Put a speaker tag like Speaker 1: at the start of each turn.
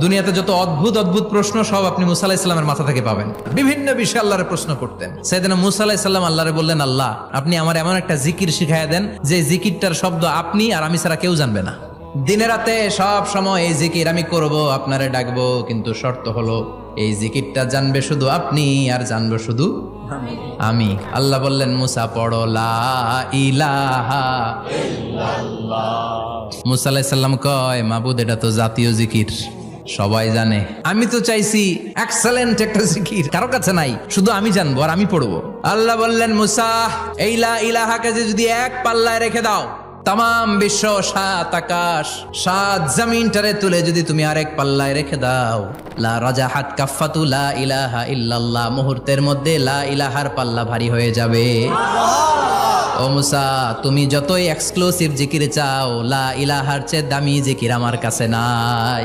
Speaker 1: দুনিয়াতে যত অদ্ভুত অদ্ভুত প্রশ্ন সব আপনি মুসা আলাইহিস সালামের মাথা থেকে পাবেন। বিভিন্ন বিষয়ে আল্লাহরে প্রশ্ন করতেন। সাইয়েদনা মুসা আলাইহিস সালাম আল্লাহরে বললেন, আল্লাহ আপনি আমার এমন একটা জিকির শিখাইয়া দেন যে জিকিরটার শব্দ আপনি আর আমি ছাড়া কেউ জানবে না। দিনে রাতে সব সময় এই জিকির আমি করব, আপনারে ডাকবো, কিন্তু শর্ত হলো এই জিকিরটা জানবে শুধু আপনি আর জানবো শুধু আমি। আল্লাহ বললেন, মুসা পড়ো লা ইলাহা ইল্লাল্লাহ। মুসা আলাইহিস সালাম কয়, মাবুদ এটা তো জাতীয় জিকির, সবাই জানে। আমি তো চাইছি এক্সেলেন্ট একটা জিকির, কারো কাছে নাই, শুধু আমি জানবো আর আমি পড়বো। আল্লাহ বললেন, মুসা এই লা ইলাহাকে যদি এক পাল্লায় রেখে দাও, তাম বিশ্ব, 7 আকাশ 7 জমিনটারে তুলে যদি তুমি আরেক পাল্লায় রেখে দাও, লা রাজাহাত কাফাতু লা ইলাহা ইল্লাল্লাহ, মুহূর্তের মধ্যে লা ইলাহার পাল্লা ভারী হয়ে যাবে। ও মুসা, তুমি যতই এক্সক্লুসিভ জিকির চাও, লা ইলাহার চেয়ে দামি জিকির আমার কাছে নাই।